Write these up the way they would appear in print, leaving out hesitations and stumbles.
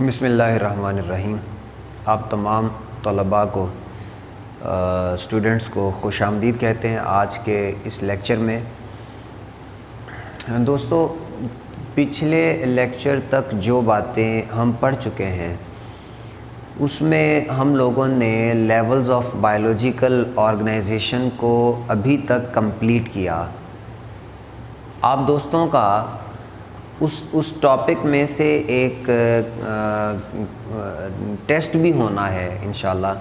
بسم اللہ الرحمن الرحیم۔ آپ تمام طلباء کو اسٹوڈنٹس کو خوش آمدید کہتے ہیں آج کے اس لیکچر میں۔ دوستو، پچھلے لیکچر تک جو باتیں ہم پڑھ چکے ہیں اس میں ہم لوگوں نے لیولز آف بائیولوجیکل آرگنائزیشن کو ابھی تک کمپلیٹ کیا۔ آپ دوستوں کا اس ٹاپک میں سے ایک ٹیسٹ بھی ہونا ہے انشاءاللہ۔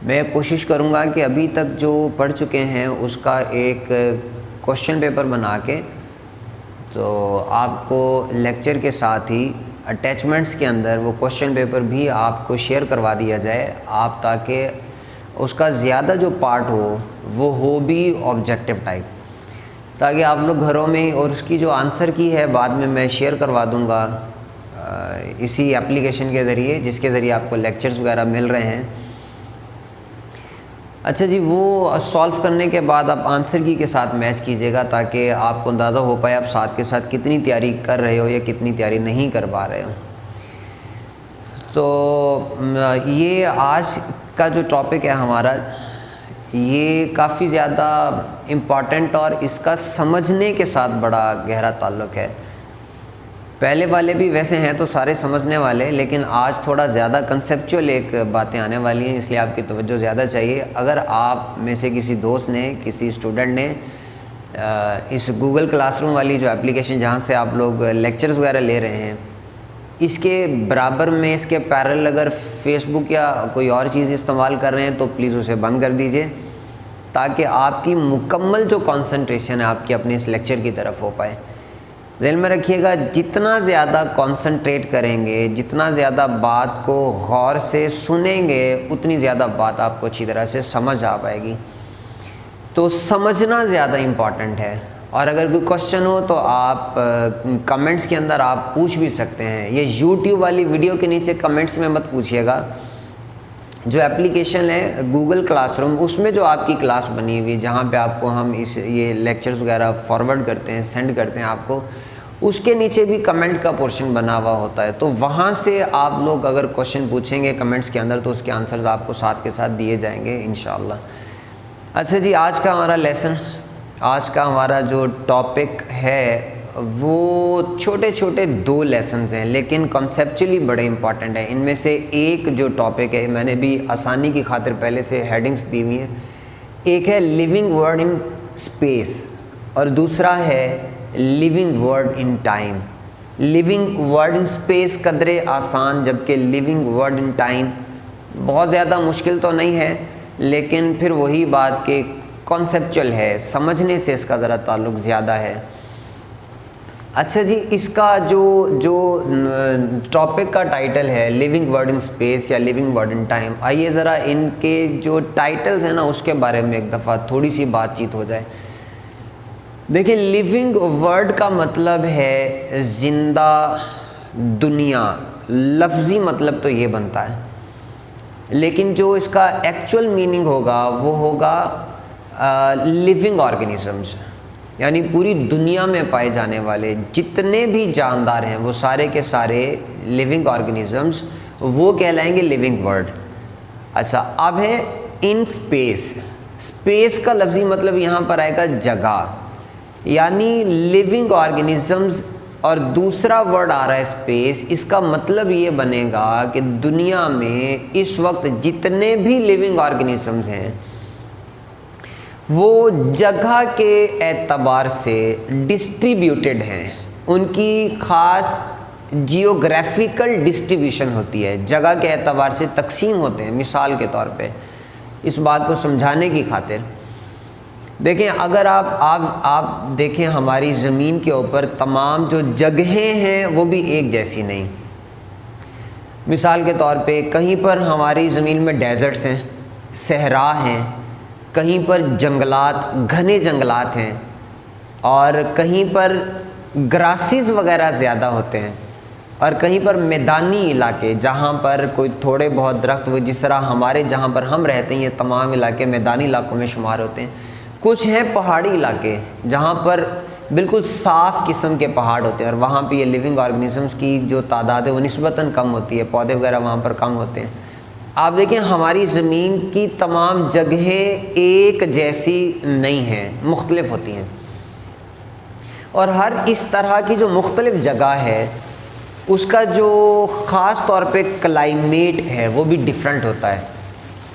میں کوشش کروں گا کہ ابھی تک جو پڑھ چکے ہیں اس کا ایک کوشچن پیپر بنا کے تو آپ کو لیکچر کے ساتھ ہی اٹیچمنٹس کے اندر وہ کوشچن پیپر بھی آپ کو شیئر کروا دیا جائے، آپ تاکہ اس کا زیادہ جو پارٹ وہ ہو بھی آبجیکٹیو ٹائپ، تاکہ آپ لوگ گھروں میں، اور اس کی جو آنسر کی ہے بعد میں شیئر کروا دوں گا اسی اپلیکیشن کے ذریعے جس کے ذریعے آپ کو لیکچرز وغیرہ مل رہے ہیں۔ اچھا جی، وہ سالو کرنے کے بعد آپ آنسر کی کے ساتھ میچ کیجیے گا تاکہ آپ کو اندازہ ہو پائے آپ ساتھ کے ساتھ کتنی تیاری کر رہے ہو یا کتنی تیاری نہیں کر پا رہے ہو۔ تو یہ آج کا جو ٹاپک ہے ہمارا، یہ کافی زیادہ امپورٹنٹ اور اس کا سمجھنے کے ساتھ بڑا گہرا تعلق ہے۔ پہلے والے بھی ویسے ہیں تو سارے سمجھنے والے، لیکن آج تھوڑا زیادہ کنسیپچول ایک باتیں آنے والی ہیں، اس لیے آپ کی توجہ زیادہ چاہیے۔ اگر آپ میں سے کسی دوست نے، کسی اسٹوڈنٹ نے اس گوگل کلاس روم والی جو اپلیکیشن جہاں سے آپ لوگ لیکچرز وغیرہ لے رہے ہیں، اس کے برابر میں، اس کے پیرل اگر فیس بک یا کوئی اور چیز استعمال کر رہے ہیں تو پلیز اسے بند کر دیجئے، تاکہ آپ کی مکمل جو کانسنٹریشن ہے آپ کی اپنے اس لیکچر کی طرف ہو پائے۔ ذہن میں رکھیے گا، جتنا زیادہ کانسنٹریٹ کریں گے، جتنا زیادہ بات کو غور سے سنیں گے، اتنی زیادہ بات آپ کو اچھی طرح سے سمجھ آ پائے گی۔ تو سمجھنا زیادہ امپورٹنٹ ہے، اور اگر کوئی کوشچن ہو تو آپ کمنٹس کے اندر آپ پوچھ بھی سکتے ہیں۔ یہ یوٹیوب والی ویڈیو کے نیچے کمنٹس میں مت پوچھیے گا۔ جو اپلیکیشن ہے گوگل کلاس روم، اس میں جو آپ کی کلاس بنی ہوئی، جہاں پہ آپ کو ہم یہ لیکچرز وغیرہ فارورڈ کرتے ہیں، سینڈ کرتے ہیں آپ کو، اس کے نیچے بھی کمنٹ کا پورشن بنا ہوا ہوتا ہے۔ تو وہاں سے آپ لوگ اگر کوشچن پوچھیں گے کمنٹس کے اندر تو اس کے آنسرز آپ کو ساتھ کے ساتھ دیے جائیں گے انشاءاللہ۔ اچھا جی، آج کا ہمارا لیسن، آج کا ہمارا جو ٹاپک ہے وہ چھوٹے چھوٹے 2 لیسنز ہیں، لیکن کنسیپچولی بڑے امپورٹنٹ ہیں۔ ان میں سے ایک جو ٹاپک ہے، میں نے بھی آسانی کی خاطر پہلے سے ہیڈنگز دی ہوئی ہیں، ایک ہے لیونگ ورڈ ان اسپیس اور دوسرا ہے living word in time. Living word in space قدرے آسان، جبکہ لیونگ ورڈ ان ٹائم بہت زیادہ مشکل تو نہیں ہے، لیکن پھر وہی بات کہ کنسیپچول ہے، سمجھنے سے اس کا ذرا تعلق زیادہ ہے۔ اچھا جی، اس کا جو ٹاپک کا ٹائٹل ہے لیونگ ورڈ ان اسپیس یا لیونگ ورڈ ان ٹائم، آئیے ذرا ان کے جو ٹائٹلز ہیں نا اس کے بارے میں ایک دفعہ تھوڑی سی بات چیت ہو جائے۔ دیکھیں، لیونگ ورڈ کا مطلب ہے زندہ دنیا، لفظی مطلب تو یہ بنتا ہے، لیکن جو اس کا ایکچول میننگ ہوگا وہ ہوگا لیونگ آرگنزمز، یعنی پوری دنیا میں پائے جانے والے جتنے بھی جاندار ہیں وہ سارے کے سارے لیونگ آرگنزمز، وہ کہلائیں گے لیونگ ورڈ۔ اچھا، اب ہے ان اسپیس۔ اسپیس کا لفظی مطلب یہاں پر آئے گا جگہ، یعنی لیونگ آرگنزمز، اور دوسرا ورڈ آ رہا ہے اسپیس۔ اس کا مطلب یہ بنے گا کہ دنیا میں اس وقت جتنے بھی لیونگ آرگنزمز ہیں وہ جگہ کے اعتبار سے ڈسٹریبیوٹیڈ ہیں، ان کی خاص جیوگرافیکل ڈسٹریبیوشن ہوتی ہے، جگہ کے اعتبار سے تقسیم ہوتے ہیں۔ مثال کے طور پہ اس بات کو سمجھانے کی خاطر دیکھیں، اگر آپ دیکھیں ہماری زمین کے اوپر تمام جو جگہیں ہیں وہ بھی ایک جیسی نہیں۔ مثال کے طور پہ کہیں پر ہماری زمین میں ڈیزرٹس ہیں، صحرا ہیں، کہیں پر جنگلات، گھنے جنگلات ہیں، اور کہیں پر گراسز وغیرہ زیادہ ہوتے ہیں، اور کہیں پر میدانی علاقے جہاں پر کوئی تھوڑے بہت درخت ہوئے، جس طرح ہمارے جہاں پر ہم رہتے ہیں یہ تمام علاقے میدانی علاقوں میں شمار ہوتے ہیں۔ کچھ ہیں پہاڑی علاقے جہاں پر بالکل صاف قسم کے پہاڑ ہوتے ہیں، اور وہاں پہ یہ لیونگ آرگنیزمس کی جو تعداد ہے وہ نسبتاً کم ہوتی ہے، پودے وغیرہ وہاں پر کم ہوتے ہیں۔ آپ دیکھیں ہماری زمین کی تمام جگہیں ایک جیسی نہیں ہیں، مختلف ہوتی ہیں، اور ہر اس طرح کی جو مختلف جگہ ہے اس کا جو خاص طور پہ کلائمیٹ ہے وہ بھی ڈیفرنٹ ہوتا ہے۔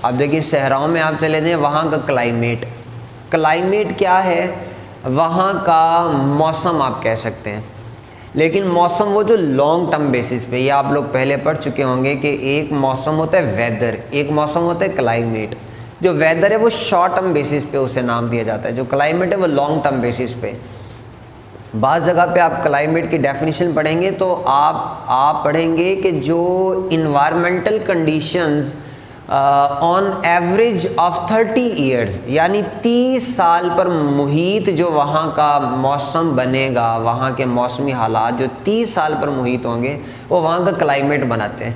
آپ دیکھیں صحراؤں میں آپ چلے جائیں، وہاں کا کلائمیٹ کیا ہے؟ وہاں کا موسم آپ کہہ سکتے ہیں، لیکن موسم وہ جو لانگ ٹرم بیسس پہ، یہ آپ لوگ پہلے پڑھ چکے ہوں گے کہ ایک موسم ہوتا ہے ویدر، ایک موسم ہوتا ہے کلائمیٹ۔ جو ویدر ہے وہ شارٹ ٹرم بیسس پہ اسے نام دیا جاتا ہے، جو کلائمیٹ ہے وہ لانگ ٹرم بیسس پہ۔ بعض جگہ پہ آپ کلائمیٹ کی ڈیفینیشن پڑھیں گے تو آپ پڑھیں گے کہ جو environmental conditions on average of 30 years, یعنی 30 سال پر محیط جو وہاں کا موسم بنے گا، وہاں کے موسمی حالات جو 30 سال پر محیط ہوں گے وہ وہاں کا کلائمیٹ بناتے ہیں۔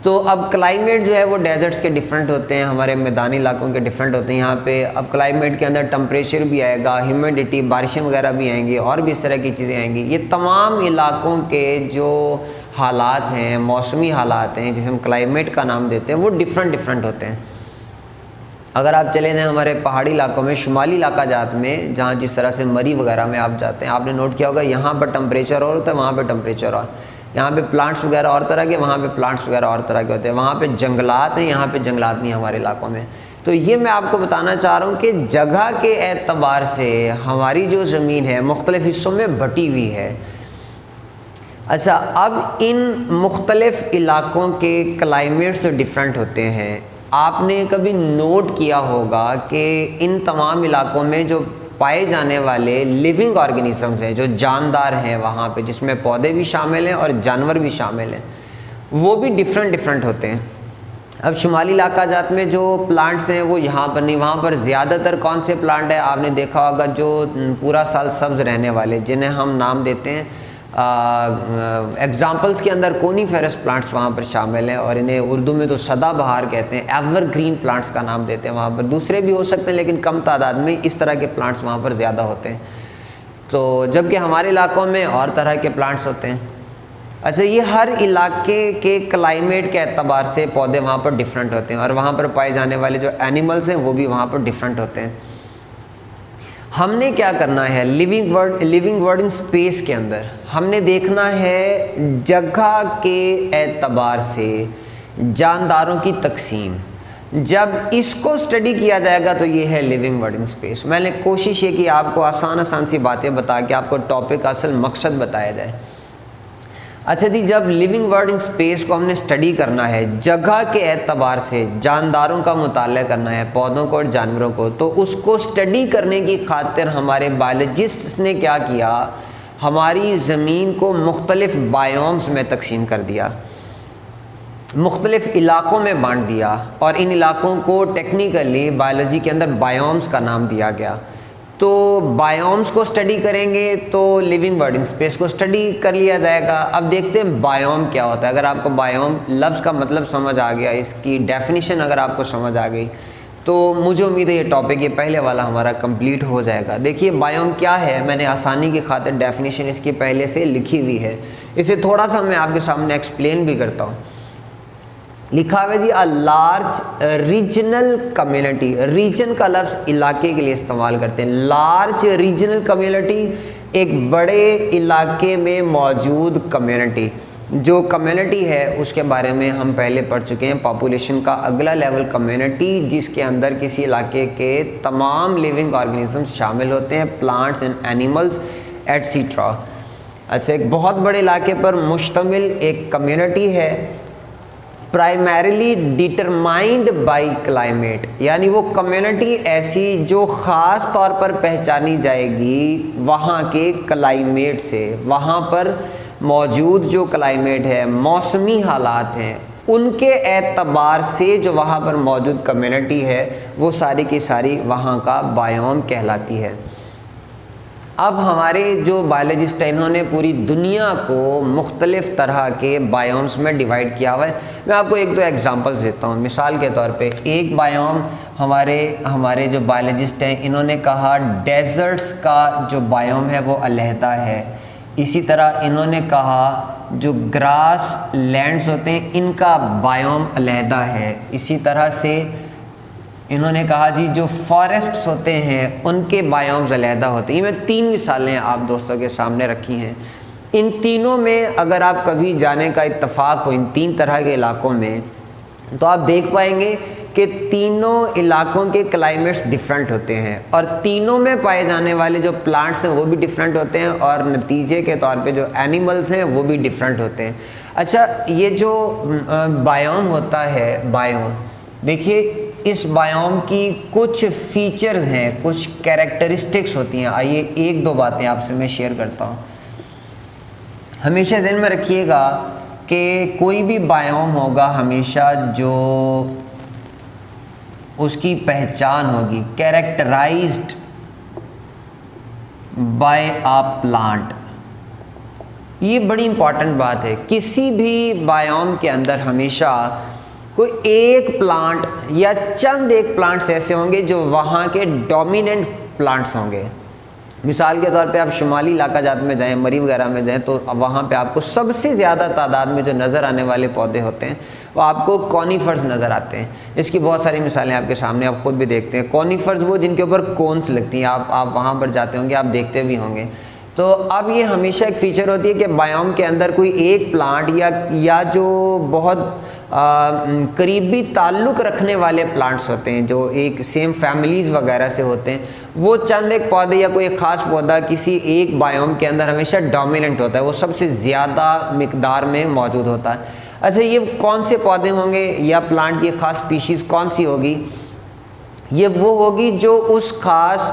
تو اب کلائمیٹ جو ہے وہ ڈیزرٹس کے ڈیفرنٹ ہوتے ہیں، ہمارے میدانی علاقوں کے ڈیفرنٹ ہوتے ہیں۔ یہاں پہ اب کلائمیٹ کے اندر ٹمپریچر بھی آئے گا، ہیومیڈیٹی، بارشیں وغیرہ بھی آئیں گی، اور بھی اس طرح کی چیزیں آئیں گی۔ یہ تمام علاقوں کے جو حالات ہیں، موسمی حالات ہیں، جسے ہم کلائمیٹ کا نام دیتے ہیں، وہ ڈیفرنٹ ہوتے ہیں۔ اگر آپ چلے جائیں ہمارے پہاڑی علاقوں میں، شمالی علاقہ جات میں، جہاں جس طرح سے مری وغیرہ میں آپ جاتے ہیں، آپ نے نوٹ کیا ہوگا یہاں پر ٹمپریچر اور ہوتا ہے، وہاں پہ ٹمپریچر اور، یہاں پہ پلانٹس وغیرہ اور طرح کے، وہاں پہ پلانٹس وغیرہ اور طرح کے ہوتے ہیں، وہاں پہ جنگلات ہیں، یہاں پہ جنگلات نہیں ہمارے علاقوں میں۔ تو یہ میں آپ کو بتانا چاہ رہا ہوں کہ جگہ کے اعتبار سے ہماری جو زمین ہے مختلف حصوں میں بٹی ہوئی ہے۔ اچھا، اب ان مختلف علاقوں کے کلائمیٹس جو ڈیفرنٹ ہوتے ہیں، آپ نے کبھی نوٹ کیا ہوگا کہ ان تمام علاقوں میں جو پائے جانے والے لیونگ آرگنیزمز ہیں، جو جاندار ہیں وہاں پہ، جس میں پودے بھی شامل ہیں اور جانور بھی شامل ہیں، وہ بھی ڈیفرنٹ ہوتے ہیں۔ اب شمالی علاقہ جات میں جو پلانٹس ہیں وہ یہاں پر نہیں، وہاں پر زیادہ تر کون سے پلانٹ ہیں آپ نے دیکھا ہوگا جو پورا سال سبز رہنے والے، جنہیں ہم نام دیتے ہیں ایگزامپلس کے اندر کونی فیرس پلانٹس وہاں پر شامل ہیں، اور انہیں اردو میں تو سدا بہار کہتے ہیں، ایور گرین پلانٹس کا نام دیتے ہیں۔ وہاں پر دوسرے بھی ہو سکتے ہیں لیکن کم تعداد میں اس طرح کے پلانٹس وہاں پر زیادہ ہوتے ہیں، تو جبکہ ہمارے علاقوں میں اور طرح کے پلانٹس ہوتے ہیں۔ اچھا، یہ ہر علاقے کے کلائمیٹ کے اعتبار سے پودے وہاں پر ڈیفرنٹ ہوتے ہیں، اور وہاں پر پائے جانے والے جو اینیملز ہیں وہ بھی وہاں پر ڈیفرنٹ ہوتے ہیں۔ ہم نے کیا کرنا ہے لیونگ ورڈ ان سپیس کے اندر، ہم نے دیکھنا ہے جگہ کے اعتبار سے جانداروں کی تقسیم۔ جب اس کو اسٹڈی کیا جائے گا تو یہ ہے لیونگ ورڈ ان سپیس۔ میں نے کوشش یہ کی آپ کو آسان سی باتیں بتا کے آپ کو ٹاپک کا اصل مقصد بتایا جائے۔ اچھا جی، جب لیونگ ورڈ ان سپیس کو ہم نے اسٹڈی کرنا ہے، جگہ کے اعتبار سے جانداروں کا مطالعہ کرنا ہے، پودوں کو اور جانوروں کو، تو اس کو اسٹڈی کرنے کی خاطر ہمارے بایولوجسٹس نے کیا کیا، ہماری زمین کو مختلف بایومز میں تقسیم کر دیا، مختلف علاقوں میں بانٹ دیا، اور ان علاقوں کو ٹیکنیکلی بایولوجی کے اندر بایومز کا نام دیا گیا۔ تو بایومز کو اسٹڈی کریں گے تو لیونگ ورڈ ان سپیس کو اسٹڈی کر لیا جائے گا۔ اب دیکھتے ہیں بایوم کیا ہوتا ہے۔ اگر آپ کو بایوم لفظ کا مطلب سمجھ آ گیا، اس کی ڈیفینیشن اگر آپ کو سمجھ آ گئی، تو مجھے امید ہے یہ ٹاپک یہ پہلے والا ہمارا کمپلیٹ ہو جائے گا۔ دیکھیے بایوم کیا ہے، میں نے آسانی کی خاطر ڈیفینیشن اس کی پہلے سے لکھی ہوئی ہے، اسے تھوڑا سا میں آپ کے سامنے ایکسپلین بھی کرتا ہوں۔ لکھا ہوا جی، لارج ریجنل کمیونٹی، ریجن کا لفظ علاقے کے لیے استعمال کرتے ہیں۔ لارج ریجنل کمیونٹی، ایک بڑے علاقے میں موجود کمیونٹی۔ جو کمیونٹی ہے اس کے بارے میں ہم پہلے پڑھ چکے ہیں، پاپولیشن کا اگلا لیول کمیونٹی، جس کے اندر کسی علاقے کے تمام لیونگ آرگنیزمز شامل ہوتے ہیں، پلانٹس اینڈ اینیملز ایٹسیٹرا۔ اچھا، ایک بہت بڑے علاقے پر مشتمل ایک کمیونٹی ہے، پرائمریلی ڈیٹرمائنڈ بائی کلائمیٹ، یعنی وہ کمیونٹی ایسی جو خاص طور پر پہچانی جائے گی وہاں کے کلائمیٹ سے، وہاں پر موجود جو کلائمیٹ ہے، موسمی حالات ہیں، ان کے اعتبار سے جو وہاں پر موجود کمیونٹی ہے وہ ساری کی ساری وہاں کا بایوم کہلاتی ہے۔ اب ہمارے جو بایولوجسٹ ہیں انہوں نے پوری دنیا کو مختلف طرح کے بایومز میں ڈیوائڈ کیا ہوا ہے. میں آپ کو ایک دو ایگزامپلس دیتا ہوں. مثال کے طور پہ ایک بایوم ہمارے جو بایولوجسٹ ہیں انہوں نے کہا ڈیزرٹس کا جو بایوم ہے وہ علیحدہ ہے. اسی طرح انہوں نے کہا جو گراس لینڈز ہوتے ہیں ان کا بایوم علیحدہ ہے. اسی طرح سے انہوں نے کہا جی جو فارسٹس ہوتے ہیں ان کے بایومز علیحدہ ہوتے ہیں. یہ میں 3 مثالیں آپ دوستوں کے سامنے رکھی ہیں. ان تینوں میں اگر آپ کبھی جانے کا اتفاق ہو ان 3 طرح کے علاقوں میں تو آپ دیکھ پائیں گے کہ تینوں علاقوں کے کلائمیٹس ڈیفرنٹ ہوتے ہیں اور تینوں میں پائے جانے والے جو پلانٹس ہیں وہ بھی ڈیفرنٹ ہوتے ہیں اور نتیجے کے طور پہ جو اینیملز ہیں وہ بھی ڈیفرنٹ ہوتے ہیں. اچھا یہ جو بایوم ہوتا ہے بایوم دیکھیے اس بایوم کی کچھ فیچرز ہیں کچھ کیریکٹرسٹکس ہوتی ہیں. آئیے ایک دو باتیں آپ سے میں شیئر کرتا ہوں. ہمیشہ ذہن میں رکھیے گا کہ کوئی بھی بایوم ہوگا ہمیشہ جو اس کی پہچان ہوگی کیریکٹرائزڈ بائی آ پلانٹ. یہ بڑی امپورٹنٹ بات ہے. کسی بھی بایوم کے اندر ہمیشہ کوئی ایک پلانٹ یا چند ایک پلانٹس ایسے ہوں گے جو وہاں کے ڈومیننٹ پلانٹس ہوں گے. مثال کے طور پہ آپ شمالی علاقہ جات میں جائیں مری وغیرہ میں جائیں تو وہاں پہ آپ کو سب سے زیادہ تعداد میں جو نظر آنے والے پودے ہوتے ہیں وہ آپ کو کونیفرز نظر آتے ہیں. اس کی بہت ساری مثالیں آپ کے سامنے آپ خود بھی دیکھتے ہیں. کونیفرز وہ جن کے اوپر کونس لگتی ہیں آپ وہاں پر جاتے ہوں گے آپ دیکھتے بھی ہوں گے. تو اب یہ ہمیشہ ایک فیچر ہوتی ہے کہ بایوم کے اندر کوئی ایک پلانٹ یا جو بہت قریبی تعلق رکھنے والے پلانٹس ہوتے ہیں جو ایک سیم فیملیز وغیرہ سے ہوتے ہیں وہ چند ایک پودے یا کوئی ایک خاص پودا کسی ایک بایوم کے اندر ہمیشہ ڈومیننٹ ہوتا ہے. وہ سب سے زیادہ مقدار میں موجود ہوتا ہے. اچھا یہ کون سے پودے ہوں گے یا پلانٹ کی خاص اسپیشیز کون سی ہوگی؟ یہ وہ ہوگی جو اس خاص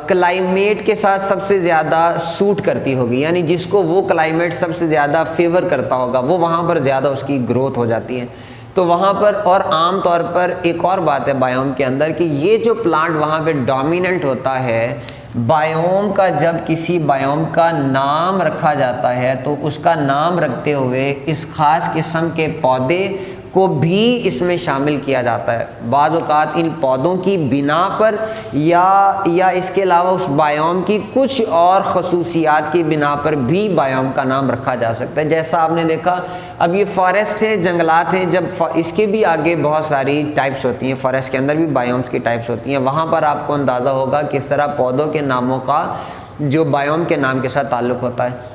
کلائمیٹ کے ساتھ سب سے زیادہ سوٹ کرتی ہوگی. یعنی جس کو وہ کلائمیٹ سب سے زیادہ فیور کرتا ہوگا وہ وہاں پر زیادہ اس کی گروتھ ہو جاتی ہے. تو وہاں پر اور عام طور پر ایک اور بات ہے بایوم کے اندر کہ یہ جو پلانٹ وہاں پہ ڈومیننٹ ہوتا ہے بایوم کا جب کسی بایوم کا نام رکھا جاتا ہے تو اس کا نام رکھتے ہوئے اس خاص قسم کے پودے کو بھی اس میں شامل کیا جاتا ہے. بعض اوقات ان پودوں کی بنا پر یا اس کے علاوہ اس بایوم کی کچھ اور خصوصیات کی بنا پر بھی بایوم کا نام رکھا جا سکتا ہے. جیسا آپ نے دیکھا اب یہ فارسٹ ہیں جنگلات ہیں جب اس کے بھی آگے بہت ساری ٹائپس ہوتی ہیں. فارسٹ کے اندر بھی بایومز کی ٹائپس ہوتی ہیں. وہاں پر آپ کو اندازہ ہوگا کس طرح پودوں کے ناموں کا جو بایوم کے نام کے ساتھ تعلق ہوتا ہے.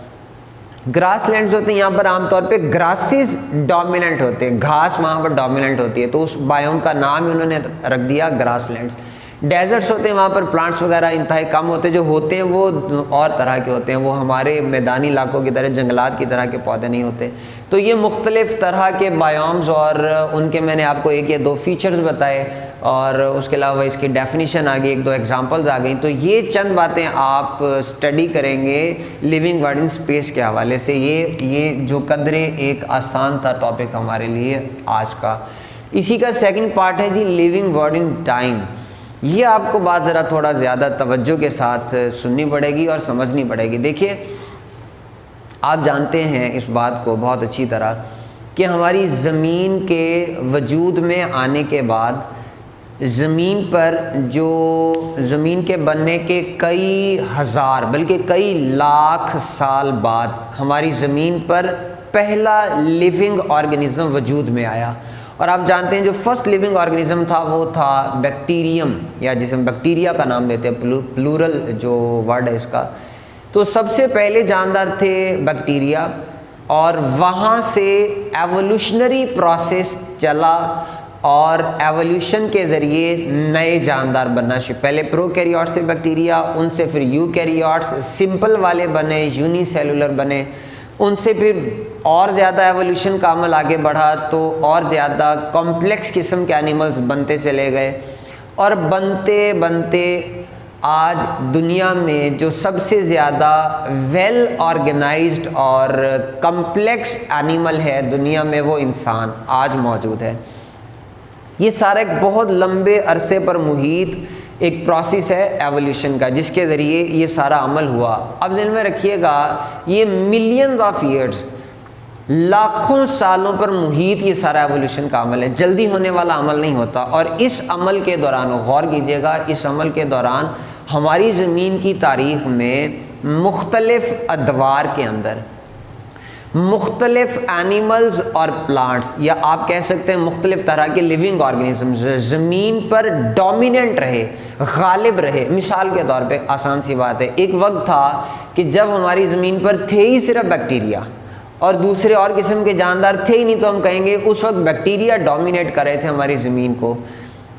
گراس لینڈز ہوتے ہیں یہاں پر عام طور پہ گراسز ڈومیننٹ ہوتے ہیں. گھاس وہاں پر ڈومیننٹ ہوتی ہے تو اس بایوم کا نام ہی انہوں نے رکھ دیا گراس لینڈز. ڈیزرٹس ہوتے ہیں وہاں پر پلانٹس وغیرہ انتہائی کم ہوتے ہیں. جو ہوتے ہیں وہ اور طرح کے ہوتے ہیں. وہ ہمارے میدانی علاقوں کی طرح جنگلات کی طرح کے پودے نہیں ہوتے. تو یہ مختلف طرح کے بایومز اور ان کے میں نے آپ کو ایک یا دو فیچرز بتائے اور اس کے علاوہ اس کی ڈیفینیشن آ گئی ایک دو ایگزامپلز آ گئیں. تو یہ چند باتیں آپ اسٹڈی کریں گے لیونگ ورڈ ان اسپیس کے حوالے سے. یہ جو قدرے ایک آسان تھا ٹاپک ہمارے لیے آج کا. اسی کا سیکنڈ پارٹ ہے جی لیونگ ورڈ ان ٹائم. یہ آپ کو بات ذرا تھوڑا زیادہ توجہ کے ساتھ سننی پڑے گی اور سمجھنی پڑے گی. دیکھیے آپ جانتے ہیں اس بات کو بہت اچھی طرح کہ ہماری زمین کے وجود میں آنے کے بعد زمین پر جو زمین کے بننے کے کئی ہزار بلکہ کئی لاکھ سال بعد ہماری زمین پر پہلا لیونگ آرگنزم وجود میں آیا. اور آپ جانتے ہیں جو فرسٹ لیونگ آرگنزم تھا وہ تھا بیکٹیریم یا جسے ہم بیکٹیریا کا نام دیتے ہیں پلورل جو ورڈ ہے اس کا. تو سب سے پہلے جاندار تھے بیکٹیریا اور وہاں سے ایوولوشنری پروسیس چلا اور ایوولوشن کے ذریعے نئے جاندار بننا شروع. پہلے پرو کیریوٹس سے بیکٹیریا ان سے پھر یو کیریوٹس سمپل والے بنے یونی سیلولر بنے. ان سے پھر اور زیادہ ایوولوشن کا عمل آگے بڑھا تو اور زیادہ کمپلیکس قسم کے اینیملز بنتے چلے گئے اور بنتے بنتے آج دنیا میں جو سب سے زیادہ ویل آرگنائزڈ اور کمپلیکس اینیمل ہے دنیا میں وہ انسان آج موجود ہے. یہ سارا ایک بہت لمبے عرصے پر محیط ایک پروسیس ہے ایولیوشن کا جس کے ذریعے یہ سارا عمل ہوا. اب ذہن میں رکھیے گا یہ ملینز آف ایئرز، لاکھوں سالوں پر محیط یہ سارا ایولیوشن کا عمل ہے، جلدی ہونے والا عمل نہیں ہوتا. اور اس عمل کے دوران غور کیجیے گا، اس عمل کے دوران ہماری زمین کی تاریخ میں مختلف ادوار کے اندر مختلف اینیملز اور پلانٹس، یا آپ کہہ سکتے ہیں مختلف طرح کے لیونگ آرگنزمز زمین پر ڈومیننٹ رہے، غالب رہے. مثال کے طور پہ آسان سی بات ہے، ایک وقت تھا کہ جب ہماری زمین پر تھے ہی صرف بیکٹیریا اور دوسرے اور قسم کے جاندار تھے ہی نہیں، تو ہم کہیں گے اس وقت بیکٹیریا ڈومینیٹ کر رہے تھے ہماری زمین کو.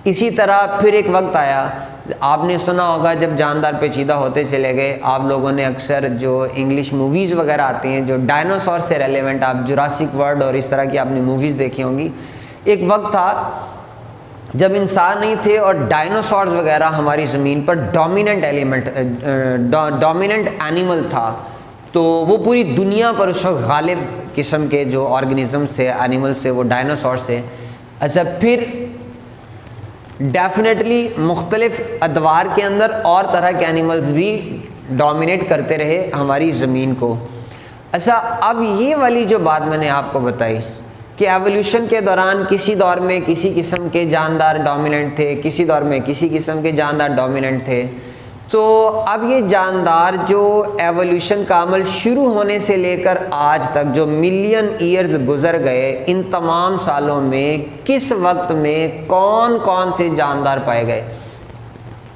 اسی طرح پھر ایک وقت آیا، آپ نے سنا ہوگا جب جاندار پیچیدہ ہوتے چلے گئے، آپ لوگوں نے اکثر جو انگلش موویز وغیرہ آتی ہیں جو ڈائناسور سے ریلیونٹ، آپ جراسک ورلڈ اور اس طرح کی آپ نے موویز دیکھی ہوں گی. ایک وقت تھا جب انسان نہیں تھے اور ڈائناسورز وغیرہ ہماری زمین پر ڈومیننٹ اینیمل تھا، تو وہ پوری دنیا پر اس وقت غالب قسم کے جو آرگنزمز تھے، اینیملز تھے، وہ ڈائناسورز تھے. اچھا پھر ڈیفینیٹلی مختلف ادوار کے اندر اور طرح کے اینیملز بھی ڈومینیٹ کرتے رہے ہماری زمین کو. اچھا اب یہ والی جو بات میں نے آپ کو بتائی کہ ایولیوشن کے دوران کسی دور میں کسی قسم کے جاندار ڈومیننٹ تھے، کسی دور میں کسی قسم کے جاندار ڈومیننٹ تھے، تو اب یہ جاندار جو ایولیوشن کا عمل شروع ہونے سے لے کر آج تک جو ملین ایئرز گزر گئے، ان تمام سالوں میں کس وقت میں کون کون سے جاندار پائے گئے.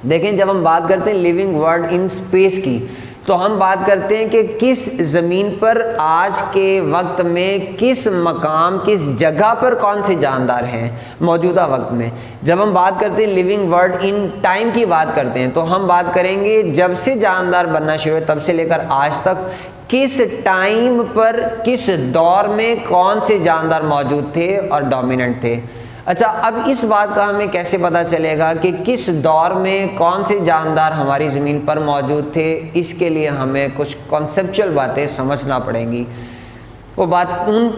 دیکھیں جب ہم بات کرتے ہیں لیونگ ورلڈ ان اسپیس کی، تو ہم بات کرتے ہیں کہ کس زمین پر آج کے وقت میں کس مقام کس جگہ پر کون سے جاندار ہیں موجودہ وقت میں. جب ہم بات کرتے ہیں لیونگ ورلڈ ان ٹائم کی بات کرتے ہیں، تو ہم بات کریں گے جب سے جاندار بننا شروع ہوئے تب سے لے کر آج تک کس ٹائم پر کس دور میں کون سے جاندار موجود تھے اور ڈومیننٹ تھے. اچھا اب اس بات کا ہمیں کیسے پتہ چلے گا کہ کس دور میں کون سے جاندار ہماری زمین پر موجود تھے؟ اس کے لیے ہمیں کچھ کنسیپچول باتیں سمجھنا پڑیں گی. وہ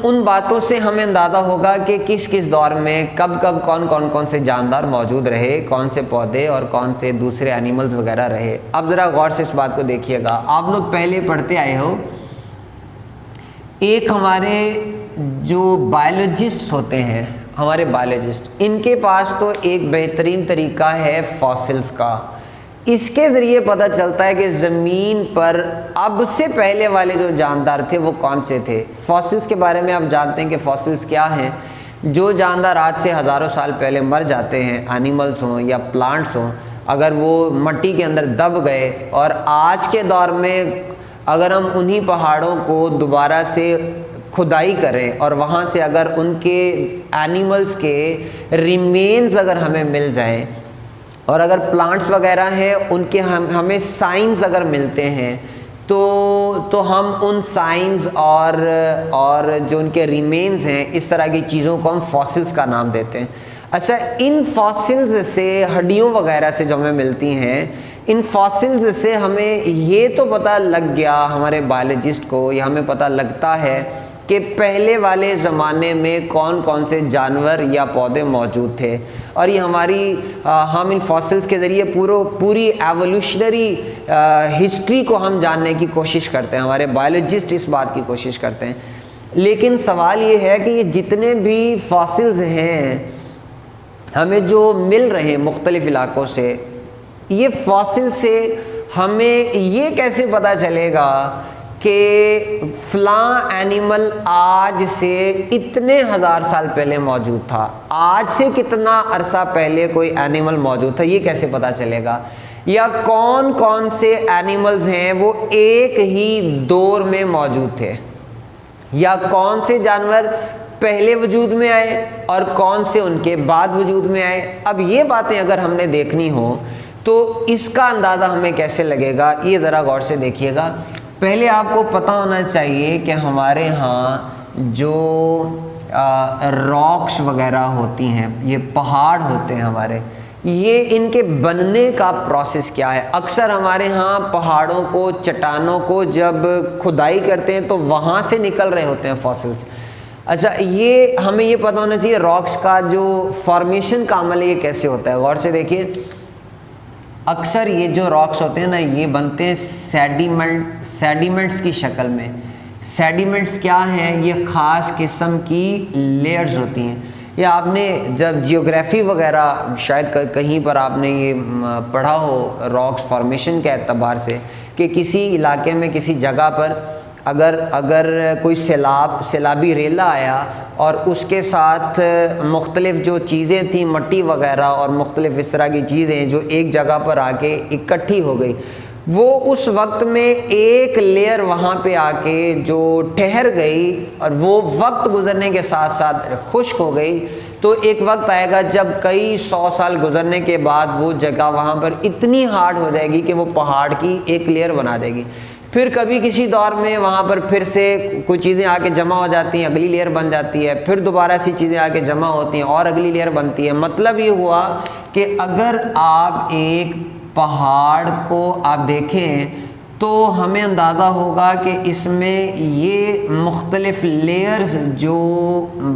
ان باتوں سے ہمیں اندازہ ہوگا کہ کس کس دور میں کب کون سے جاندار موجود رہے، کون سے پودے اور کون سے دوسرے اینیملز وغیرہ رہے. اب ذرا غور سے اس بات کو دیکھیے گا. آپ لوگ پہلے پڑھتے آئے ہو، ایک ہمارے جو بایولوجسٹس ہوتے ہیں، ہمارے بایولوجسٹ، ان کے پاس تو ایک بہترین طریقہ ہے فاسلز کا. اس کے ذریعے پتہ چلتا ہے کہ زمین پر اب سے پہلے والے جو جاندار تھے وہ کون سے تھے. فاسلز کے بارے میں آپ جانتے ہیں کہ فاسلز کیا ہیں؟ جو جاندار آج سے ہزاروں سال پہلے مر جاتے ہیں، اینیملز ہوں یا پلانٹس ہوں، اگر وہ مٹی کے اندر دب گئے اور آج کے دور میں اگر ہم انہی پہاڑوں کو دوبارہ سے کھدائی کریں اور وہاں سے اگر ان کے اینیملز کے ریمینز اگر ہمیں مل جائیں، اور اگر پلانٹس وغیرہ ہیں ان کے ہمیں سائنز اگر ملتے ہیں، تو ہم ان سائنز اور جو ان کے ریمینز ہیں، اس طرح کی چیزوں کو ہم فاسلز کا نام دیتے ہیں. اچھا ان فاسلز سے، ہڈیوں وغیرہ سے جو ہمیں ملتی ہیں، ان فاسلز سے ہمیں یہ تو پتہ لگ گیا ہمارے بایولوجسٹ کو، یا ہمیں پتہ لگتا ہے کہ پہلے والے زمانے میں کون کون سے جانور یا پودے موجود تھے. اور یہ ہم ان فاسلز کے ذریعے پوری ایولیوشنری ہسٹری کو ہم جاننے کی کوشش کرتے ہیں. ہمارے بایولوجسٹ اس بات کی کوشش کرتے ہیں. لیکن سوال یہ ہے کہ یہ جتنے بھی فاسلز ہیں ہمیں جو مل رہے ہیں مختلف علاقوں سے، یہ فاسل سے ہمیں یہ کیسے پتہ چلے گا کہ فلاں اینیمل آج سے اتنے ہزار سال پہلے موجود تھا، آج سے کتنا عرصہ پہلے کوئی اینیمل موجود تھا؟ یہ کیسے پتہ چلے گا؟ یا کون کون سے اینیملز ہیں وہ ایک ہی دور میں موجود تھے؟ یا کون سے جانور پہلے وجود میں آئے اور کون سے ان کے بعد وجود میں آئے؟ اب یہ باتیں اگر ہم نے دیکھنی ہو تو اس کا اندازہ ہمیں کیسے لگے گا؟ یہ ذرا غور سے دیکھیے گا. پہلے آپ کو پتہ ہونا چاہیے کہ ہمارے ہاں جو راکس وغیرہ ہوتی ہیں، یہ پہاڑ ہوتے ہیں ہمارے، یہ ان کے بننے کا پروسیس کیا ہے. اکثر ہمارے ہاں پہاڑوں کو، چٹانوں کو جب کھدائی کرتے ہیں تو وہاں سے نکل رہے ہوتے ہیں فاسلز. اچھا یہ ہمیں یہ پتہ ہونا چاہیے راکس کا جو فارمیشن کا عمل ہے یہ کیسے ہوتا ہے. غور سے دیکھیے، اکثر یہ جو راکس ہوتے ہیں نا یہ بنتے ہیں سیڈیمنٹس کی شکل میں. سیڈیمنٹس کیا ہیں؟ یہ خاص قسم کی لیئرز ہوتی ہیں. یا آپ نے جب جیوگرافی وغیرہ شاید کہیں پر آپ نے یہ پڑھا ہو راکس فارمیشن کے اعتبار سے کہ کسی علاقے میں کسی جگہ پر اگر کوئی سیلابی ریلا آیا اور اس کے ساتھ مختلف جو چیزیں تھیں مٹی وغیرہ اور مختلف اس طرح کی چیزیں جو ایک جگہ پر آ کے اکٹھی ہو گئی، وہ اس وقت میں ایک لیئر وہاں پہ آ کے جو ٹھہر گئی اور وہ وقت گزرنے کے ساتھ ساتھ خشک ہو گئی، تو ایک وقت آئے گا جب کئی 100 سال گزرنے کے بعد وہ جگہ وہاں پر اتنی ہارڈ ہو جائے گی کہ وہ پہاڑ کی ایک لیئر بنا دے گی. پھر کبھی کسی دور میں وہاں پر پھر سے کچھ چیزیں آ کے جمع ہو جاتی ہیں، اگلی لیئر بن جاتی ہے، پھر دوبارہ ایسی چیزیں آ کے جمع ہوتی ہیں اور اگلی لیئر بنتی ہے. مطلب یہ ہوا کہ اگر آپ ایک پہاڑ کو آپ دیکھیں تو ہمیں اندازہ ہوگا کہ اس میں یہ مختلف لیئرز جو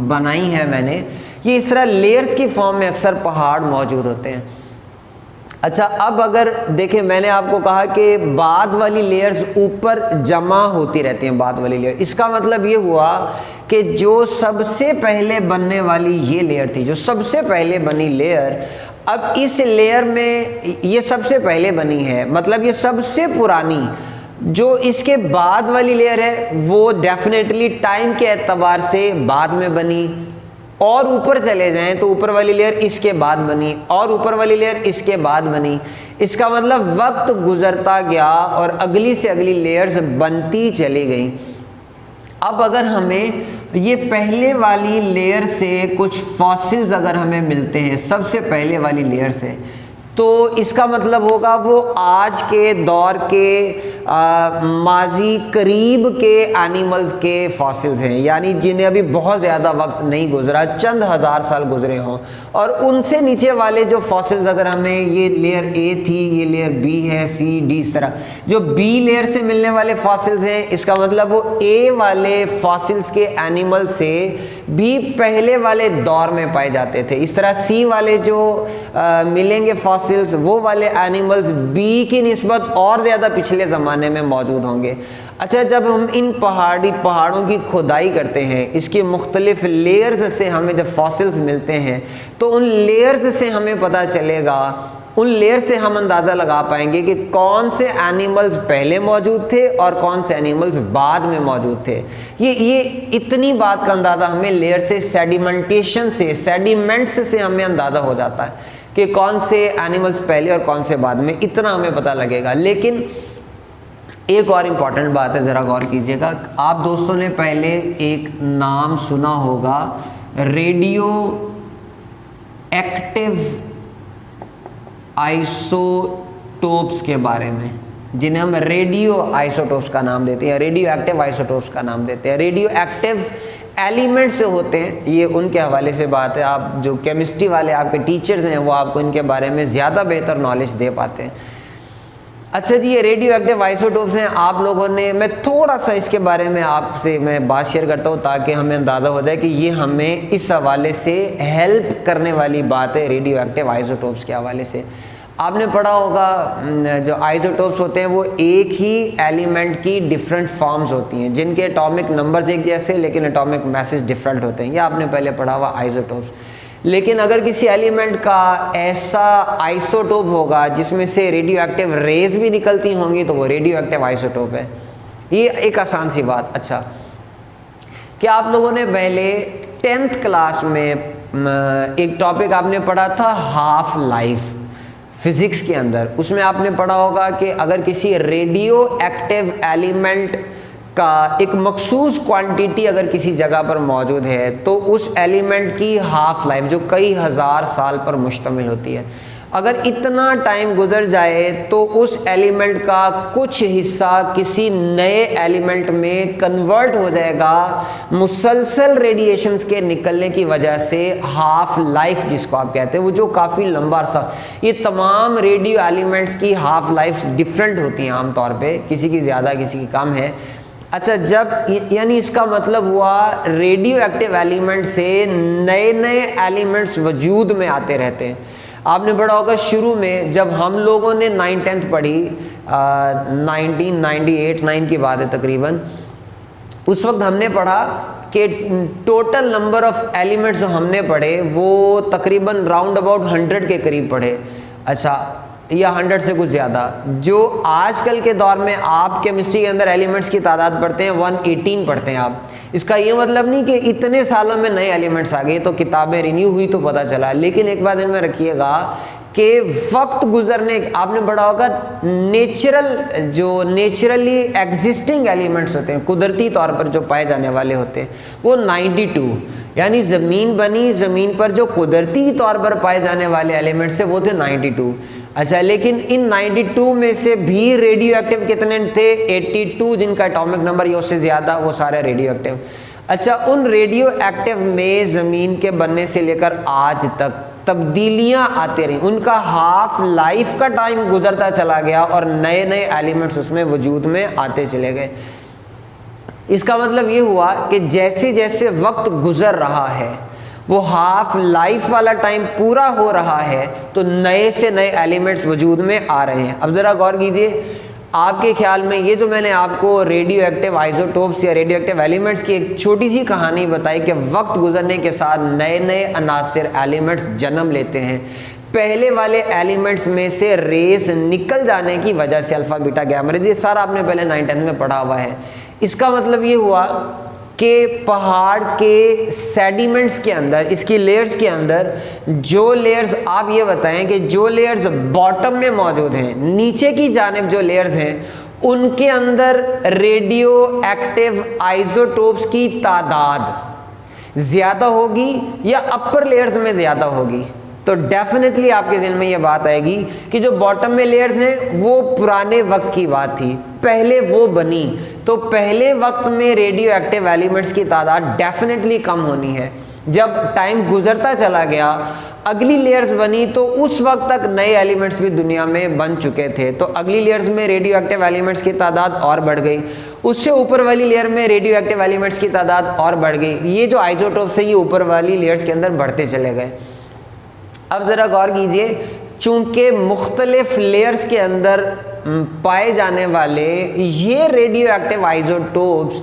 بنائی ہیں میں نے، یہ اس طرح لیئرز کی فارم میں اکثر پہاڑ موجود ہوتے ہیں. اچھا، اب اگر دیکھیں میں نے آپ کو کہا کہ بعد والی لیئرز اوپر جمع ہوتی رہتی ہیں، بعد والی لیئر، اس کا مطلب یہ ہوا کہ جو سب سے پہلے بننے والی یہ لیئر تھی، جو سب سے پہلے بنی لیئر، اب اس لیئر میں یہ سب سے پہلے بنی ہے، مطلب یہ سب سے پرانی. جو اس کے بعد والی لیئر ہے وہ ڈیفینیٹلی ٹائم کے اعتبار سے بعد میں بنی، اور اوپر چلے جائیں تو اوپر والی لیئر اس کے بعد بنی، اور اوپر والی لیئر اس کے بعد بنی. اس کا مطلب وقت گزرتا گیا اور اگلی سے اگلی لیئرز بنتی چلی گئیں. اب اگر ہمیں یہ پہلے والی لیئر سے کچھ فاسلز اگر ہمیں ملتے ہیں سب سے پہلے والی لیئر سے، تو اس کا مطلب ہوگا وہ آج کے دور کے ماضی قریب کے اینیملز کے فاسلز ہیں، یعنی جنہیں ابھی بہت زیادہ وقت نہیں گزرا، چند ہزار سال گزرے ہوں. اور ان سے نیچے والے جو فاسلز، اگر ہمیں یہ لیئر اے تھی، یہ لیئر بی ہے، سی ڈی، اس طرح جو بی لیئر سے ملنے والے فاسلز ہیں، اس کا مطلب وہ اے والے فاسلز کے اینیمل سے بھی پہلے والے دور میں پائے جاتے تھے. اس طرح سی والے جو ملیں گے فاسلز، وہ والے اینیملز بی کی نسبت اور زیادہ پچھلے زمانے میں موجود ہوں گے. اچھا، جب ہم ان پہاڑوں کی کھدائی کرتے ہیں، اس کی مختلف لیئرز سے ہمیں جب فاسلز ملتے ہیں تو ان لیئرز سے ہمیں پتہ چلے گا، ان لیئر سے ہم اندازہ لگا پائیں گے کہ کون سے اینیملز پہلے موجود تھے اور کون سے اینیملز بعد میں موجود تھے. یہ اتنی بات کا اندازہ ہمیں لیئر سے، سیڈیمنٹیشن سے، سیڈیمنٹس سے ہمیں اندازہ ہو جاتا ہے کہ کون سے اینیملز پہلے اور کون سے بعد میں، اتنا ہمیں پتہ لگے گا. لیکن ایک اور امپورٹنٹ بات ہے، ذرا غور کیجئے گا. آپ دوستوں نے پہلے ایک نام سنا ہوگا ریڈیو ایکٹیو آئسوٹوپس کے بارے میں، جنہیں ہم ریڈیو آئسوٹوپس کا نام دیتے ہیں، ریڈیو ایکٹیو آئسوٹوپس کا نام دیتے ہیں. ریڈیو ایکٹیو ایلیمنٹ سے ہوتے ہیں، یہ ان کے حوالے سے بات ہے. آپ جو کیمسٹری والے آپ کے ٹیچرز ہیں وہ آپ کو ان کے بارے میں زیادہ بہتر نالج دے پاتے ہیں. اچھا جی، یہ ریڈیو ایکٹیو آئسوٹوپس ہیں. آپ لوگوں نے، میں تھوڑا سا اس کے بارے میں آپ سے میں بات شیئر کرتا ہوں تاکہ ہمیں اندازہ ہو جائے کہ یہ ہمیں اس حوالے سے ہیلپ کرنے والی بات ہے. ریڈیو ایکٹیو آئسوٹوپس کے حوالے سے آپ نے پڑھا ہوگا جو آئسوٹوپس ہوتے ہیں وہ ایک ہی ایلیمنٹ کی ڈفرینٹ فارمز ہوتی ہیں جن کے اٹامک نمبرز ایک جیسے لیکن اٹامک میسز ڈفرینٹ ہوتے ہیں. یہ آپ نے پہلے پڑھا ہوا آئسوٹوپس. لیکن اگر کسی ایلیمنٹ کا ایسا آئسوٹوپ ہوگا جس میں سے ریڈیو ایکٹیو ریز بھی نکلتی ہوں گی تو وہ ریڈیو ایکٹیو آئسوٹوپ ہے. یہ ایک آسان سی بات. اچھا، کیا آپ لوگوں نے پہلے 10th کلاس میں ایک ٹاپک آپ نے پڑھا تھا ہاف لائف فزکس کے اندر؟ اس میں آپ نے پڑھا ہوگا کہ اگر کسی ریڈیو ایکٹیو ایلیمنٹ کا ایک مخصوص کوانٹیٹی اگر کسی جگہ پر موجود ہے تو اس ایلیمنٹ کی ہاف لائف جو کئی ہزار سال پر مشتمل ہوتی ہے، اگر اتنا ٹائم گزر جائے تو اس ایلیمنٹ کا کچھ حصہ کسی نئے ایلیمنٹ میں کنورٹ ہو جائے گا مسلسل ریڈیشنز کے نکلنے کی وجہ سے. ہاف لائف جس کو آپ کہتے ہیں، وہ جو کافی لمبا عرصہ. یہ تمام ریڈیو ایلیمنٹس کی ہاف لائف ڈفرینٹ ہوتی ہیں عام طور پہ، کسی کی زیادہ کسی کی کم ہے. اچھا، جب یعنی اس کا مطلب ہوا ریڈیو ایکٹیو ایلیمنٹ سے نئے نئے ایلیمنٹس وجود میں آتے رہتے ہیں. آپ نے پڑھا ہوگا شروع میں جب ہم لوگوں نے 9th پڑھی 1998-9 کی بات ہے تقریباً, اس وقت ہم نے پڑھا کہ ٹوٹل نمبر آف ایلیمنٹس جو ہم نے پڑھے وہ تقریباً راؤنڈ اباؤٹ 100 کے قریب پڑھے, اچھا یا 100 سے کچھ زیادہ. جو آج کل کے دور میں آپ کیمسٹری کے اندر ایلیمنٹس کی تعداد پڑھتے ہیں 118 پڑھتے ہیں آپ. اس کا یہ مطلب نہیں کہ اتنے سالوں میں نئے ایلیمنٹس آ گئے تو کتابیں رینیو ہوئی تو پتہ چلا, لیکن ایک بات ذہن میں رکھیے گا کہ وقت گزرنے, آپ نے پڑھا ہوگا نیچرلی ایگزسٹنگ ایلیمنٹس ہوتے ہیں, قدرتی طور پر جو پائے جانے والے ہوتے ہیں وہ 92, یعنی زمین بنی, زمین پر جو قدرتی طور پر پائے جانے والے ایلیمنٹس تھے وہ تھے 92. اچھا لیکن ان 92 میں سے بھی ریڈیو ایکٹیو کتنے تھے؟ 82, جن کا اٹامک نمبر یہ اس سے زیادہ, وہ سارے ریڈیو ایکٹیو. اچھا ان ریڈیو ایکٹیو میں زمین کے بننے سے لے کر آج تک تبدیلیاں آتے رہیں, ان کا ہاف لائف کا ٹائم گزرتا چلا گیا اور نئے نئے ایلیمنٹس اس میں وجود میں آتے چلے گئے. اس کا مطلب یہ ہوا کہ جیسے جیسے وقت گزر رہا ہے, وہ ہاف لائف والا ٹائم پورا ہو رہا ہے, تو نئے سے نئے ایلیمنٹس وجود میں آ رہے ہیں. اب ذرا غور کیجئے, آپ کے خیال میں یہ جو میں نے آپ کو ریڈیو ایکٹیو آئزوٹوپس یا ریڈیو ایکٹیو ایلیمنٹس کی ایک چھوٹی سی کہانی بتائی کہ وقت گزرنے کے ساتھ نئے نئے عناصر ایلیمنٹس جنم لیتے ہیں. پہلے والے ایلیمنٹس میں سے ریس نکل جانے کی وجہ سے الفا بیٹا گیما ریز, یہ سارا آپ نے پہلے 9th میں پڑھا ہوا ہے. اس کا مطلب یہ ہوا کہ پہاڑ کے سیڈیمنٹس کے اندر, اس کی لیئرز کے اندر جو لیئرز, آپ یہ بتائیں کہ جو لیئرز باٹم میں موجود ہیں, نیچے کی جانب جو لیئرز ہیں, ان کے اندر ریڈیو ایکٹیو آئزوٹوپس کی تعداد زیادہ ہوگی یا اپر لیئرز میں زیادہ ہوگی؟ تو ڈیفینیٹلی آپ کے ذہن میں یہ بات آئے گی کہ جو باٹم میں لیئرز ہیں وہ پرانے وقت کی بات تھی, پہلے وہ بنی, تو پہلے وقت میں ریڈیو ایکٹیو ایلیمنٹس کی تعداد ڈیفینیٹلی کم ہونی ہے. جب ٹائم گزرتا چلا گیا, اگلی لیئرز بنی, تو اس وقت تک نئے ایلیمنٹس بھی دنیا میں بن چکے تھے, تو اگلی لیئرز میں ریڈیو ایکٹیو ایلیمنٹس کی تعداد اور بڑھ گئی, اس سے اوپر والی لیئر میں ریڈیو ایکٹیو ایلیمنٹس کی تعداد اور بڑھ گئی. یہ جو آئزوٹوپس ہے یہ اوپر والی لیئرز کے اندر بڑھتے چلے گئے. اب ذرا غور کیجئے, چونکہ مختلف لیئرز کے اندر پائے جانے والے یہ ریڈیو ایکٹیو آئزوٹوپس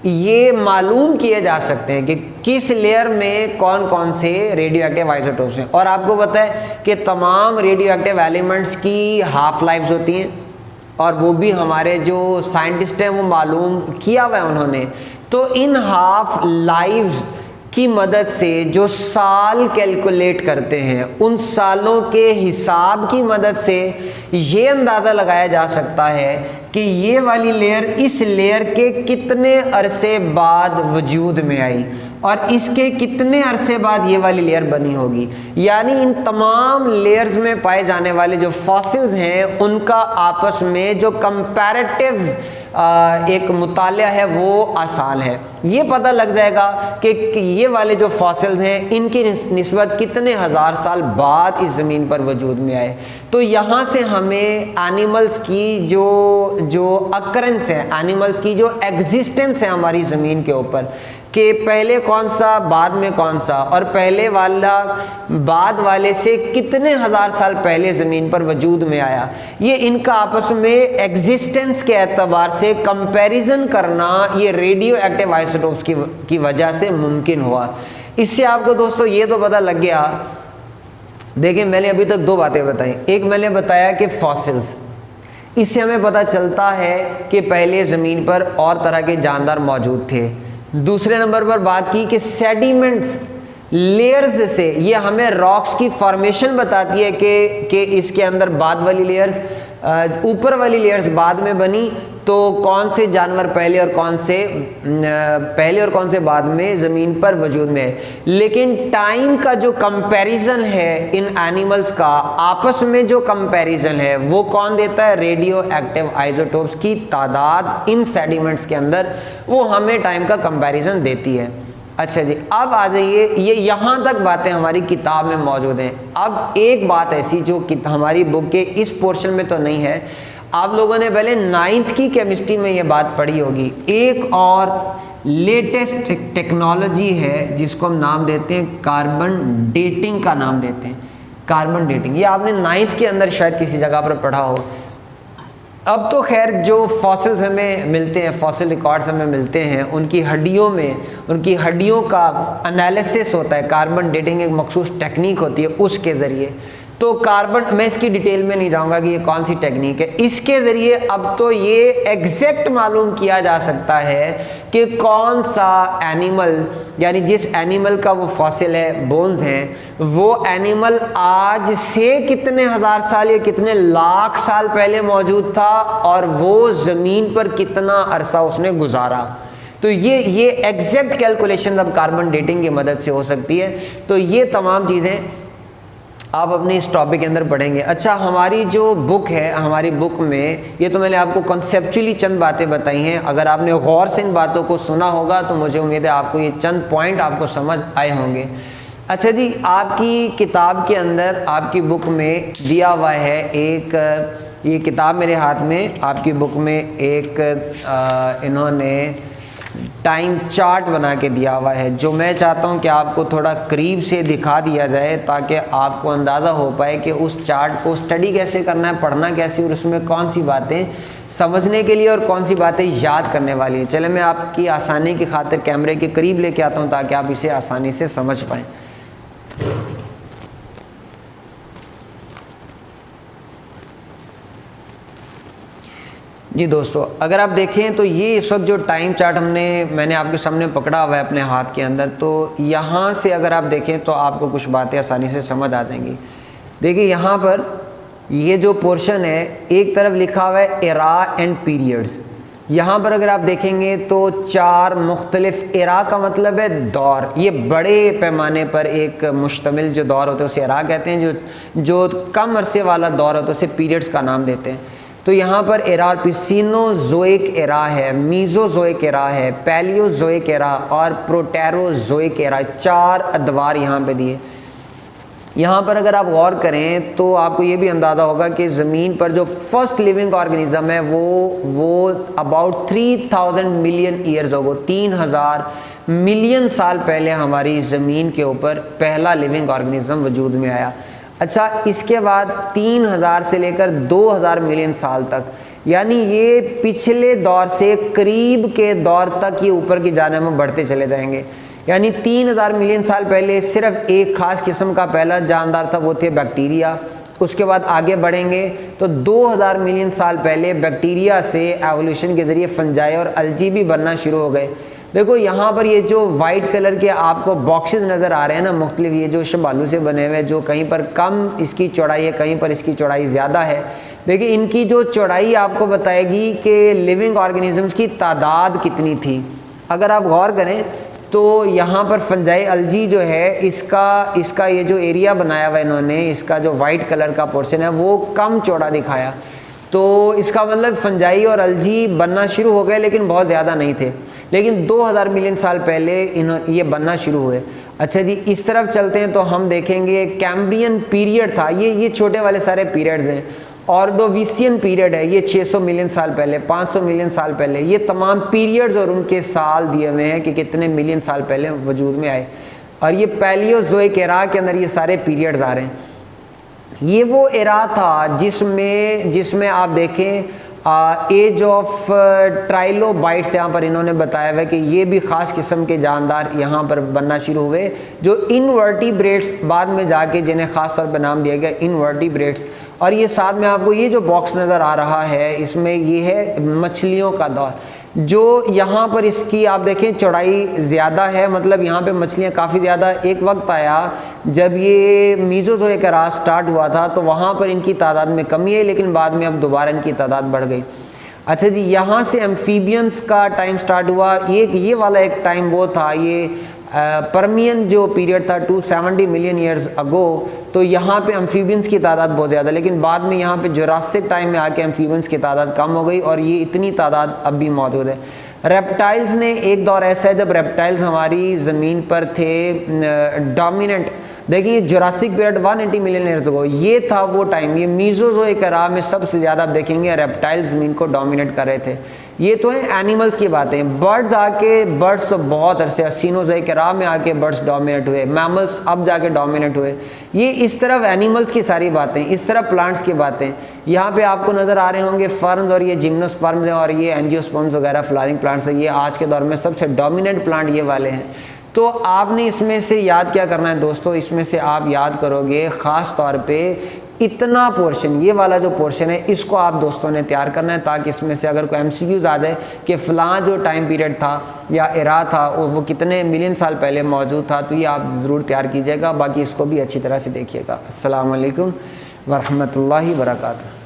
یہ معلوم کیے جا سکتے ہیں کہ کس لیئر میں کون کون سے ریڈیو ایکٹیو آئزوٹوپس ہیں. اور آپ کو پتہ ہے کہ تمام ریڈیو ایکٹیو ایلیمنٹس کی ہاف لائفز ہوتی ہیں, اور وہ بھی ہمارے جو سائنٹسٹ ہیں وہ معلوم کیا ہوا ہے انہوں نے. تو ان ہاف لائفز کی مدد سے جو سال کیلکولیٹ کرتے ہیں, ان سالوں کے حساب کی مدد سے یہ اندازہ لگایا جا سکتا ہے کہ یہ والی لیئر اس لیئر کے کتنے عرصے بعد وجود میں آئی اور اس کے کتنے عرصے بعد یہ والی لیئر بنی ہوگی. یعنی ان تمام لیئرز میں پائے جانے والے جو فاسلز ہیں ان کا آپس میں جو کمپیریٹیو ایک مطالعہ ہے وہ آسان ہے. یہ پتہ لگ جائے گا کہ یہ والے جو فاسلز ہیں ان کی نسبت کتنے ہزار سال بعد اس زمین پر وجود میں آئے. تو یہاں سے ہمیں اینیملز کی جو اکرنس ہے, اینیملز کی جو ایگزسٹنس ہے ہماری زمین کے اوپر, کہ پہلے کون سا بعد میں کون سا, اور پہلے والا بعد والے سے کتنے ہزار سال پہلے زمین پر وجود میں آیا, یہ ان کا آپس میں ایگزسٹنس کے اعتبار سے کمپیریزن کرنا یہ ریڈیو ایکٹیو آئزوٹوپس کی وجہ سے ممکن ہوا. اس سے آپ کو دوستو یہ تو پتہ لگ گیا, دیکھیں میں نے ابھی تک 2 باتیں بتائیں. ایک میں نے بتایا کہ فاسلز, اس سے ہمیں پتہ چلتا ہے کہ پہلے زمین پر اور طرح کے جاندار موجود تھے. دوسرے نمبر پر بات کی کہ سیڈیمنٹس لیئرز سے, یہ ہمیں راکس کی فارمیشن بتاتی ہے کہ اس کے اندر بعد والی لیئرز, اوپر والی لیئرز بعد میں بنی, تو کون سے جانور پہلے اور کون سے بعد میں زمین پر وجود میں ہے. لیکن ٹائم کا جو کمپیریزن ہے ان اینیملز کا, آپس میں جو کمپیریزن ہے وہ کون دیتا ہے؟ ریڈیو ایکٹیو آئزوٹوپس کی تعداد ان سیڈیمنٹس کے اندر, وہ ہمیں ٹائم کا کمپیریزن دیتی ہے. اچھا جی, اب آ جائیے, یہ یہاں تک باتیں ہماری کتاب میں موجود ہیں. اب ایک بات ایسی جو ہماری بک کے اس پورشن میں تو نہیں ہے, آپ لوگوں نے پہلے 9th کی کیمسٹری میں یہ بات پڑھی ہوگی. ایک اور لیٹسٹ ٹیکنالوجی ہے جس کو ہم نام دیتے ہیں کاربن ڈیٹنگ کا نام دیتے ہیں. کاربن ڈیٹنگ یہ آپ نے 9th کے اندر شاید کسی جگہ پر پڑھا ہو. اب تو خیر جو فاسلز ہمیں ملتے ہیں، فاسل ریکارڈز ہمیں ملتے ہیں، ان کی ہڈیوں میں ان کی ہڈیوں کا انالیسس ہوتا ہے. کاربن ڈیٹنگ ایک مخصوص ٹیکنیک ہوتی ہے، اس کے ذریعے. تو کاربن، میں اس کی ڈیٹیل میں نہیں جاؤں گا کہ یہ کون سی ٹیکنیک ہے. اس کے ذریعے اب تو یہ ایگزیکٹ معلوم کیا جا سکتا ہے کہ کون سا اینیمل، یعنی جس اینیمل کا وہ فاسل ہے، بونز ہیں، وہ اینیمل آج سے کتنے ہزار سال یا کتنے لاکھ سال پہلے موجود تھا اور وہ زمین پر کتنا عرصہ اس نے گزارا. تو یہ ایگزیکٹ کیلکولیشن اب کاربن ڈیٹنگ کی مدد سے ہو سکتی ہے. تو یہ تمام چیزیں آپ اپنے اس ٹاپک کے اندر پڑھیں گے. اچھا، ہماری جو بک ہے، ہماری بک میں یہ تو میں نے آپ کو کنسیپچولی چند باتیں بتائی ہیں. اگر آپ نے غور سے ان باتوں کو سنا ہوگا تو مجھے امید ہے آپ کو یہ چند پوائنٹ آپ کو سمجھ آئے ہوں گے. اچھا جی، آپ کی کتاب کے اندر، آپ کی بک میں دیا ہوا ہے ایک، یہ کتاب میرے ہاتھ میں، آپ کی بک میں ایک انہوں نے ٹائم چارٹ بنا کے دیا ہوا ہے، جو میں چاہتا ہوں کہ آپ کو تھوڑا قریب سے دکھا دیا جائے تاکہ آپ کو اندازہ ہو پائے کہ اس چارٹ کو اسٹڈی کیسے کرنا ہے، پڑھنا کیسے، اور اس میں کون سی باتیں سمجھنے کے لیے اور کون سی باتیں یاد کرنے والی ہیں. چلے میں آپ کی آسانی کی خاطر کیمرے کے قریب لے کے آتا ہوں تاکہ آپ اسے آسانی سے سمجھ پائیں. جی دوستو، اگر آپ دیکھیں تو یہ اس وقت جو ٹائم چارٹ میں نے آپ کے سامنے پکڑا ہوا ہے اپنے ہاتھ کے اندر، تو یہاں سے اگر آپ دیکھیں تو آپ کو کچھ باتیں آسانی سے سمجھ آ جائیں گی. دیکھیں یہاں پر یہ جو پورشن ہے، ایک طرف لکھا ہوا ہے ایرا اینڈ پیریڈز. یہاں پر اگر آپ دیکھیں گے تو 4 مختلف، ایرا کا مطلب ہے دور، یہ بڑے پیمانے پر ایک مشتمل جو دور ہوتا ہے اسے ایرا کہتے ہیں. جو کم عرصے والا دور ہوتا ہے اسے پیریڈز کا نام دیتے ہیں. تو یہاں پر ایرا سینوزوئک ایرا ہے، میزوزوئک ایرا ہے، پیلیوزوئک ایرا اور پروٹیروزوئک ایرا، 4 ادوار یہاں پہ دیے. یہاں پر اگر آپ غور کریں تو آپ کو یہ بھی اندازہ ہوگا کہ زمین پر جو فرسٹ لیونگ آرگنیزم ہے وہ اباؤٹ 3000 ملین ایئرز ہوگا، 3000 ملین سال پہلے ہماری زمین کے اوپر پہلا لیونگ آرگنیزم وجود میں آیا. اچھا، اس کے بعد 3000 سے لے کر 2000 ملین سال تک، یعنی یہ پچھلے دور سے قریب کے دور تک یہ اوپر کی جانب میں بڑھتے چلے جائیں گے. یعنی 3000 ملین سال پہلے صرف ایک خاص قسم کا پہلا جاندار تھا، وہ تھے بیکٹیریا. اس کے بعد آگے بڑھیں گے تو 2000 ملین سال پہلے بیکٹیریا سے ایوولوشن کے ذریعے فنجائی اور الجی بھی بننا شروع ہو گئے. دیکھو یہاں پر یہ جو وائٹ کلر کے آپ کو باکسز نظر آ رہے ہیں نا، مختلف، یہ جو شبالو سے بنے ہوئے، جو کہیں پر کم اس کی چوڑائی ہے، کہیں پر اس کی چوڑائی زیادہ ہے. دیکھیں ان کی جو چوڑائی آپ کو بتائے گی کہ لیونگ آرگنیزمز کی تعداد کتنی تھی. اگر آپ غور کریں تو یہاں پر فنجائی الجی جو ہے، اس کا یہ جو ایریا بنایا ہوا انہوں نے، اس کا جو وائٹ کلر کا پورشن ہے وہ کم چوڑا دکھایا. تو اس کا مطلب فنجائی اور الجی بننا شروع ہو گئے لیکن بہت زیادہ نہیں تھے، لیکن 2000 ملین سال پہلے یہ بننا شروع ہوئے. اچھا جی، اس طرف چلتے ہیں تو ہم دیکھیں گے کیمبرین پیریڈ تھا، یہ چھوٹے والے سارے پیریڈز ہیں. آردوویسین پیریڈ ہے، یہ 600 ملین سال پہلے، 500 ملین سال پہلے. یہ تمام پیریڈز اور ان کے سال دیے ہوئے ہیں کہ کتنے ملین سال پہلے وجود میں آئے. اور یہ پیلیوزوئک ایرا کے اندر یہ سارے پیریڈز آ رہے ہیں. یہ وہ ایرا تھا جس میں آپ دیکھیں ایج آف ٹرائلوبائٹس، یہاں پر انہوں نے بتایا ہوا ہے کہ یہ بھی خاص قسم کے جاندار یہاں پر بننا شروع ہوئے، جو انورٹیبریٹس بعد میں جا کے جنہیں خاص طور پر نام دیا گیا انورٹیبریٹس. اور یہ ساتھ میں آپ کو یہ جو باکس نظر آ رہا ہے، اس میں یہ ہے مچھلیوں کا دور، جو یہاں پر اس کی آپ دیکھیں چوڑائی زیادہ ہے، مطلب یہاں پہ مچھلیاں کافی زیادہ. ایک وقت آیا جب یہ میزوزوئک ایرا سٹارٹ ہوا تھا تو وہاں پر ان کی تعداد میں کمی ہے، لیکن بعد میں اب دوبارہ ان کی تعداد بڑھ گئی. اچھا جی، یہاں سے ایمفیبینس کا ٹائم سٹارٹ ہوا. یہ والا ایک ٹائم وہ تھا، یہ پرمین جو پیریڈ تھا 270 ملین ایئرز اگو. تو یہاں پہ ایمفیبینس کی تعداد بہت زیادہ، لیکن بعد میں یہاں پہ جوراسک ٹائم میں آ کے ایمفیبینس کی تعداد کم ہو گئی اور یہ اتنی تعداد اب بھی موجود ہے. ریپٹائلز نے ایک دور ایسا ہے جب ریپٹائلز ہماری زمین پر تھے ڈومیننٹ. دیکھیے جوراسک پیریڈ 180 ملین ایئرز اگو، یہ تھا وہ ٹائم. یہ میزوزوئک ایرا میں سب سے زیادہ آپ دیکھیں گے ریپٹائل زمین کو ڈومینیٹ کر رہے تھے. یہ تو ہیں اینیملز کی باتیں. برڈز تو بہت عرصے سینوزوئک ایرا میں آ کے برڈز ڈومینیٹ ہوئے, میملز اب جا کے ڈومینیٹ ہوئے. یہ اس طرف اینیملز کی ساری باتیں, اس طرف پلانٹس کی باتیں. یہاں پہ آپ کو نظر آ رہے ہوں گے فرنز, اور یہ جمنوسپرمز ہیں, اور یہ اینجیوسپرمز وغیرہ فلاورنگ پلانٹس ہیں. یہ آج کے دور میں سب سے ڈومیننٹ پلانٹ یہ والے ہیں. تو آپ نے اس میں سے یاد کیا کرنا ہے دوستو, اس میں سے آپ یاد کرو گے خاص طور پہ اتنا پورشن, یہ والا جو پورشن ہے اس کو آپ دوستوں نے تیار کرنا ہے, تاکہ اس میں سے اگر کوئی MCQs آ جائے کہ فلاں جو ٹائم پیریڈ تھا یا ایرا تھا وہ کتنے ملین سال پہلے موجود تھا, تو یہ آپ ضرور تیار کیجیے گا. باقی اس کو بھی اچھی طرح سے دیکھیے گا. السلام علیکم ورحمۃ اللہ وبرکاتہ.